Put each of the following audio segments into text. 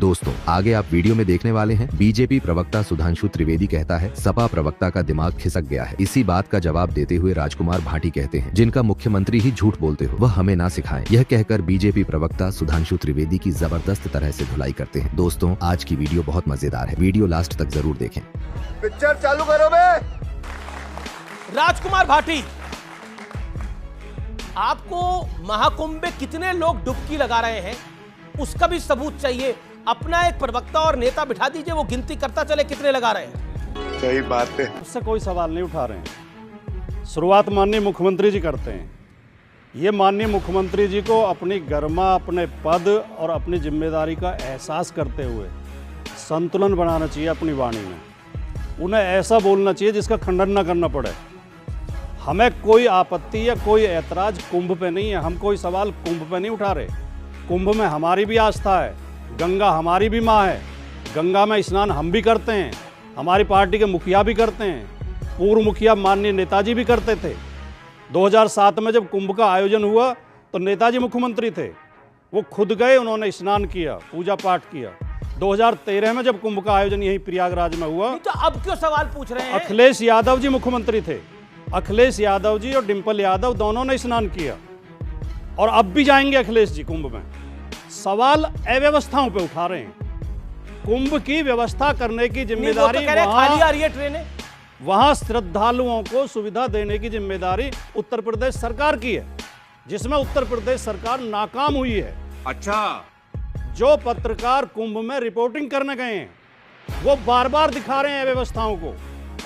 दोस्तों आगे आप वीडियो में देखने वाले हैं बीजेपी प्रवक्ता सुधांशु त्रिवेदी कहता है सपा प्रवक्ता का दिमाग खिसक गया है। इसी बात का जवाब देते हुए राजकुमार भाटी कहते हैं जिनका मुख्यमंत्री ही झूठ बोलते हो वह हमें ना सिखाएं। यह कहकर बीजेपी प्रवक्ता सुधांशु त्रिवेदी की जबरदस्त तरह से धुलाई करते हैं। दोस्तों आज की वीडियो बहुत मजेदार है, वीडियो लास्ट तक जरूर देखें। पिक्चर चालू करो बे। राजकुमार भाटी, आपको महाकुंभ में कितने लोग डुबकी लगा रहे हैं उसका भी सबूत चाहिए। अपना एक प्रवक्ता और नेता बिठा दीजिए, वो गिनती करता चले कितने लगा रहे हैं। सही बात है, उससे कोई सवाल नहीं उठा रहे हैं। शुरुआत माननीय मुख्यमंत्री जी करते हैं। ये माननीय मुख्यमंत्री जी को अपनी गरिमा, अपने पद और अपनी जिम्मेदारी का एहसास करते हुए संतुलन बनाना चाहिए अपनी वाणी में। उन्हें ऐसा बोलना चाहिए जिसका खंडन ना करना पड़े। हमें कोई आपत्ति या कोई ऐतराज कुंभ पे नहीं है। हम कोई सवाल कुंभ पे नहीं उठा रहे। कुंभ में हमारी भी आस्था है, गंगा हमारी भी माँ है। गंगा में स्नान हम भी करते हैं, हमारी पार्टी के मुखिया भी करते हैं, पूर्व मुखिया माननीय नेताजी भी करते थे। 2007 में जब कुंभ का आयोजन हुआ तो नेताजी मुख्यमंत्री थे, वो खुद गए, उन्होंने स्नान किया, पूजा पाठ किया। 2013 में जब कुंभ का आयोजन यहीं प्रयागराज में हुआ तो अब क्यों सवाल पूछ रहे हैं? अखिलेश यादव जी मुख्यमंत्री थे। अखिलेश यादव जी और डिंपल यादव दोनों ने स्नान किया और अब भी जाएंगे अखिलेश जी कुंभ में। सवाल अव्यवस्थाओं पे उठा रहे हैं। कुंभ की व्यवस्था करने की जिम्मेदारी खाली आ रही है ट्रेनें, वहां श्रद्धालुओं को सुविधा देने की जिम्मेदारी उत्तर प्रदेश सरकार की है, जिसमें उत्तर प्रदेश सरकार नाकाम हुई है। अच्छा, जो पत्रकार कुंभ में रिपोर्टिंग करने गए हैं वो बार बार दिखा रहे हैं अव्यवस्थाओं को,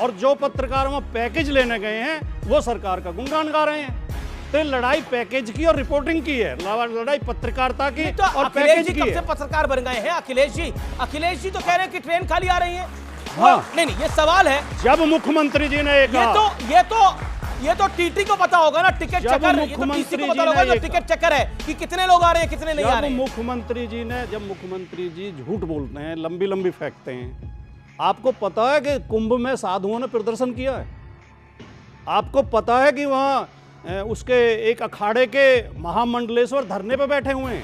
और जो पत्रकार वहां पैकेज लेने गए हैं वो सरकार का गुणगान गा रहे हैं। तो लड़ाई पैकेज की और रिपोर्टिंग की है, लड़ाई पत्रकारिता की तो और अखिलेश पैकेज जी की कब है। से पत्रकार बन गए हैं? अखिलेश जी तो कह रहे हैं कि ट्रेन खाली आ रही है। हाँ। नहीं, ये सवाल है। जब मुख्यमंत्री जी ने ये तो टीटी को पता होगा ना, टिकट चेकर। ये तो टीसी को पता होगा जो टिकट चेकर है कि कितने लोग आ रहे हैं कितने नहीं आ रहे हैं। जब मुख्यमंत्री जी झूठ बोलते हैं, लंबी लंबी फेंकते हैं। आपको पता है कि कुंभ में साधुओं ने प्रदर्शन किया है। आपको पता है कि वहां उसके एक अखाड़े के महामंडलेश्वर धरने पे बैठे हुए हैं।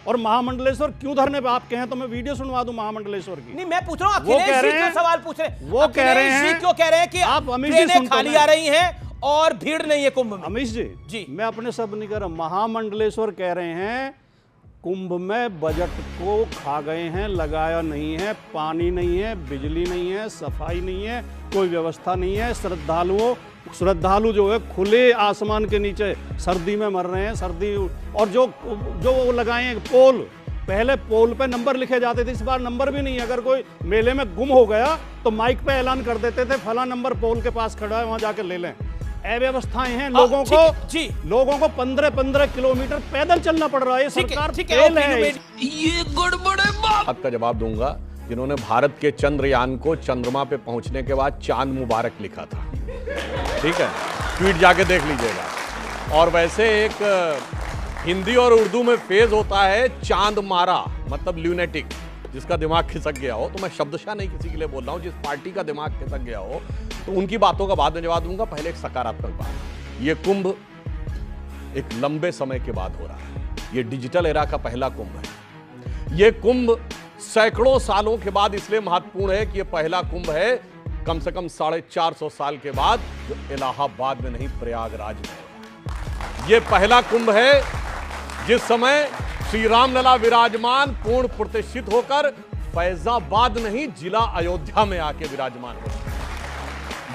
और महामंडलेश्वर क्यों धरने पे? आप कहें तो मैं वीडियो सुनवा दूं महामंडलेश्वर की। नहीं, मैं पूछ रहा हूं अखिलेश जी क्यों सवाल पूछ रहे हैं? वो कह रहे हैं, क्यों कह रहे हैं कि आप अमित जी ट्रेनें खाली आ रही हैं और भीड़ नहीं है कुंभ में? अमित जी, मैं अपने शब्द नहीं कह रहा। महामंडलेश्वर कह रहे हैं कुंभ में बजट को खा गए हैं, लगाया नहीं है, पानी नहीं है, बिजली नहीं है, सफाई नहीं है, कोई व्यवस्था नहीं है। श्रद्धालु जो है खुले आसमान के नीचे सर्दी में मर रहे हैं। सर्दी और जो वो लगाए हैं पोल, पहले पोल पे नंबर लिखे जाते थे, इस बार नंबर भी नहीं है। अगर कोई मेले में गुम हो गया तो माइक पे ऐलान कर देते थे फला नंबर पोल के पास खड़ा है, वहां जाके ले लें। अव्यवस्थाएं हैं, लोगों को 15-15 किलोमीटर पैदल चलना पड़ रहा है। सरकार फेल है। ये गड़बड़ है बाप। आपका जवाब दूंगा जिन्होंने भारत के चंद्रयान को चंद्रमा पे पहुंचने के बाद चांद मुबारक लिखा था। ठीक है, ट्वीट जाके देख लीजिएगा। और वैसे एक हिंदी और उर्दू में फेज होता है चांद मारा, मतलब ल्यूनेटिक, जिसका दिमाग खिसक गया हो। तो मैं शब्दशः नहीं किसी के लिए बोल रहा हूं, जिस पार्टी का दिमाग खिसक गया हो तो उनकी बातों का बाद में जवाब दूंगा। पहले एक सकारात्मक बात, ये कुंभ एक लंबे समय के बाद हो रहा है। ये डिजिटल एरा का पहला कुंभ है। ये कुंभ सैकड़ों सालों के बाद इसलिए महत्वपूर्ण है कि यह पहला कुंभ है कम से कम 450 साल के बाद, जो इलाहाबाद में नहीं प्रयागराज में है। यह पहला कुंभ है जिस समय श्री रामलला विराजमान पूर्ण प्रतिष्ठित होकर फैजाबाद नहीं जिला अयोध्या में आके विराजमान हो।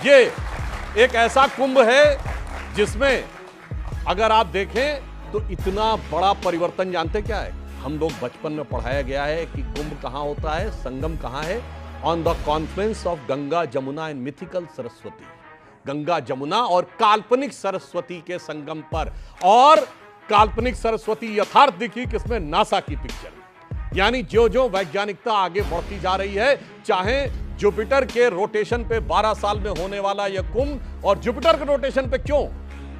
ये एक ऐसा कुंभ है जिसमें अगर आप देखें तो इतना बड़ा परिवर्तन, जानते क्या है? हम लोग बचपन में पढ़ाया गया है कि कुंभ कहां होता है, संगम कहां है? On the Confluence of Ganga Jamuna and mythical Saraswati. Ganga Jamuna और काल्पनिक सरस्वती के संगम पर। और काल्पनिक सरस्वती यथार्थ दिखी किसमें? नासा की पिक्चर। यानी जो जो वैज्ञानिकता आगे बढ़ती जा रही है, चाहे जुपिटर के रोटेशन पे 12 साल में होने वाला यह कुंभ, और जुपिटर के रोटेशन पे क्यों?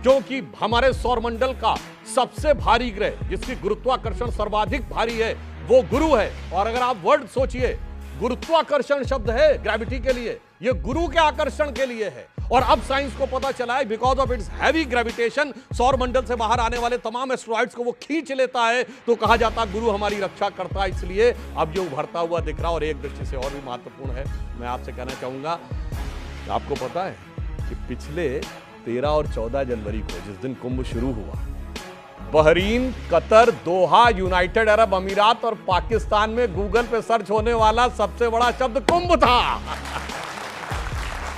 क्योंकि हमारे सौरमंडल का सबसे भारी ग्रह, जिसकी गुरुत्वाकर्षण सर्वाधिक भारी है, वो गुरु है। और अगर आप वर्ड सोचिए, गुरुत्वाकर्षण शब्द है ग्रेविटी के लिए, ये गुरु के आकर्षण के लिए है। और अब साइंस को पता चला है because of its heavy gravitation, सौर मंडल से बाहर आने वाले तमाम एस्ट्रॉइड्स को वो खींच लेता है। तो कहा जाता गुरु हमारी रक्षा करता है, इसलिए अब ये उभरता हुआ दिख रहा। और एक दृष्टि से और भी महत्वपूर्ण है, मैं आपसे कहना चाहूंगा, आपको पता है कि पिछले 13 और 14 जनवरी को जिस दिन कुंभ शुरू हुआ, बहरीन, कतर, दोहा, यूनाइटेड अरब अमीरात और पाकिस्तान में गूगल पे सर्च होने वाला सबसे बड़ा शब्द कुंभ था।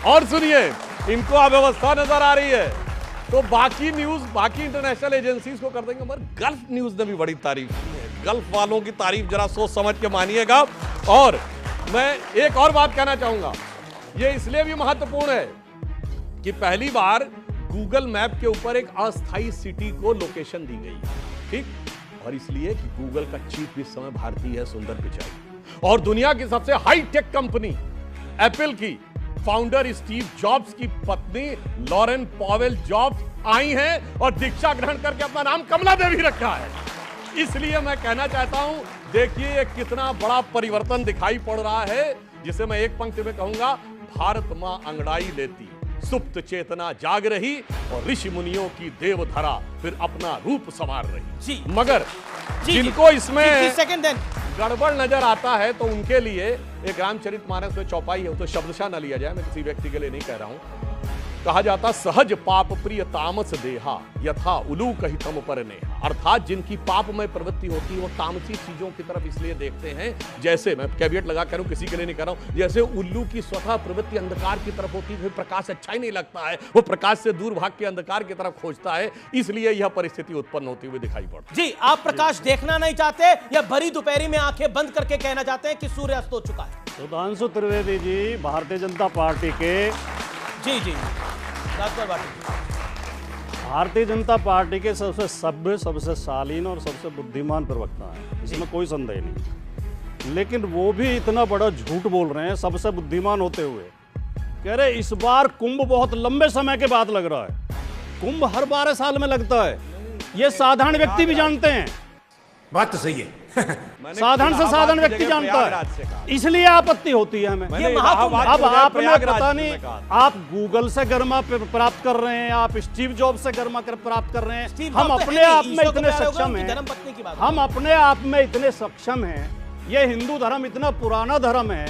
और सुनिए, इनको अव्यवस्था नजर आ रही है तो बाकी न्यूज, बाकी इंटरनेशनल एजेंसीज को कर देंगे, मगर गल्फ न्यूज ने भी बड़ी तारीफ की है। गल्फ वालों की तारीफ जरा सोच समझ के मानिएगा। और मैं एक और बात कहना चाहूंगा, यह इसलिए भी महत्वपूर्ण है कि पहली बार गूगल मैप के ऊपर एक अस्थायी सिटी को लोकेशन दी गई, ठीक, और इसलिए कि गूगल का चीफ इस समय भारतीय है, सुंदर पिचाई। और दुनिया की सबसे हाई टेक कंपनी एप्पल की फाउंडर स्टीव जॉब्स की पत्नी लॉरेन पॉवेल जॉब्स आई हैं और दीक्षा ग्रहण करके अपना नाम कमला देवी रखा है। इसलिए मैं कहना चाहता हूं, देखिए ये कितना बड़ा परिवर्तन दिखाई पड़ रहा है, जिसे मैं एक पंक्ति में कहूंगा, भारत मां अंगड़ाई लेती, सुप्त चेतना जाग रही और ऋषि मुनियों की देवधरा फिर अपना रूप संवार रही। जी, मगर जी, जिनको इसमें सेकंड देन गड़बड़ नजर आता है तो उनके लिए एक रामचरितमानस में चौपाई है, तो शब्दशः न लिया जाए, मैं किसी व्यक्ति के लिए नहीं कह रहा हूं। कहा जाता सहज पाप प्रिय तामस देहा यथा उल्लू कहितम पर नेहा, अर्थात जिनकी पापमय प्रवृत्ति होती है वो तामसी चीजों की तरफ इसलिए देखते हैं, जैसे मैं कैवियट लगा कर किसी के लिए नहीं कर रहा हूं, जैसे उल्लू की स्वतः प्रवृत्ति अंधकार की तरफ होती है, प्रकाश अच्छा ही नहीं लगता है, वो प्रकाश से दूर भाग के अंधकार की तरफ खोजता है, इसलिए यह परिस्थिति उत्पन्न होती हुई दिखाई पड़ती है। जी, आप प्रकाश देखना नहीं चाहते या भरी दोपहरी में आंखें बंद करके कहना चाहते हैं कि सूर्य अस्त हो चुका है? सुधांशु त्रिवेदी जी भारतीय जनता पार्टी के, जी भारतीय जनता पार्टी के सबसे सभ्य, सबसे शालीन और सबसे बुद्धिमान प्रवक्ता हैं, इसमें कोई संदेह नहीं। लेकिन वो भी इतना बड़ा झूठ बोल रहे हैं सबसे बुद्धिमान होते हुए, कह रहे इस बार कुंभ बहुत लंबे समय के बाद लग रहा है। कुंभ हर 12 साल में लगता है, ये साधारण व्यक्ति भी जानते हैं। बात तो सही है। साधारण से साधारण व्यक्ति जानता है, इसलिए आपत्ति होती है हमें। ये महाकुंभ, अब आपने पता नहीं, आप गूगल से गर्मा प्राप्त कर रहे हैं, आप स्टीव जॉब से गर्मा प्राप्त कर रहे हैं। हम अपने आप में इतने सक्षम हैं, हम अपने आप में इतने सक्षम हैं। ये हिंदू धर्म इतना पुराना धर्म है,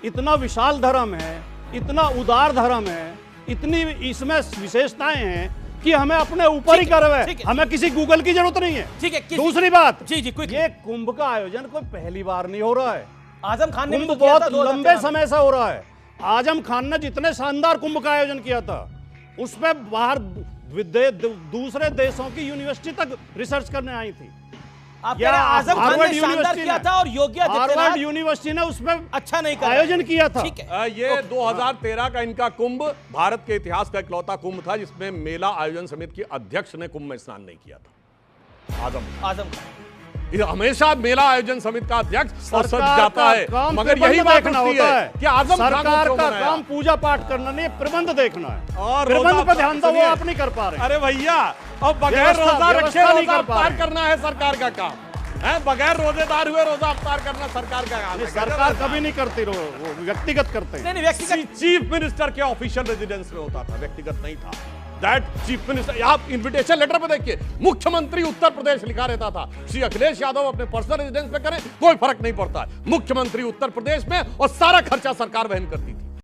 इतना विशाल धर्म है, इतना उदार धर्म है, इतनी इसमें विशेषताएं हैं कि हमें अपने ऊपर ही गर्व है, हमें किसी गूगल की जरूरत नहीं है। ठीक है, दूसरी बात, जी, ये कुंभ का आयोजन कोई पहली बार नहीं हो रहा है। आजम खान ने कुंभ बहुत लंबे समय से हो रहा है। आजम खान ने जितने शानदार कुंभ का आयोजन किया था, उसमें बाहर दूसरे देशों की यूनिवर्सिटी तक रिसर्च करने आई थी। आजम खान ने शानदार किया था और योगी आदित्यनाथ यूनिवर्सिटी ने उसमें अच्छा नहीं किया, आयोजन किया था। ठीक है, ये 2013 का इनका कुंभ भारत के इतिहास का इकलौता कुंभ था जिसमें मेला आयोजन समिति के अध्यक्ष ने कुंभ में स्नान नहीं किया था। आजम खान ये हमेशा मेला आयोजन समिति का अध्यक्ष और सच जाता है, मगर यही बात होती है कि आजम खान सरकार का काम पूजा पाठ करना नहीं, प्रबंध देखना है और प्रबंध पर ध्यान दो, वो आप नहीं कर पा रहे। अरे भैया, अब बगैर रोजा रखे रोजा अफ्तार करना है सरकार का काम है, बगैर रोजेदार हुए रोजा अफ्तार करना सरकार का काम है। सरकार कभी नहीं करती, वो व्यक्तिगत करते हैं। नहीं, व्यक्तिगत चीफ मिनिस्टर के ऑफिशियल रेजिडेंस में होता था, व्यक्तिगत नहीं था। दैट चीफ मिनिस्टर, आप इन्विटेशन लेटर पे देखिए, मुख्यमंत्री उत्तर प्रदेश लिखा रहता था। श्री अखिलेश यादव अपने पर्सनल रेजिडेंस पे करें कोई फर्क नहीं पड़ता है, मुख्यमंत्री उत्तर प्रदेश में, और सारा खर्चा सरकार वहन करती थी।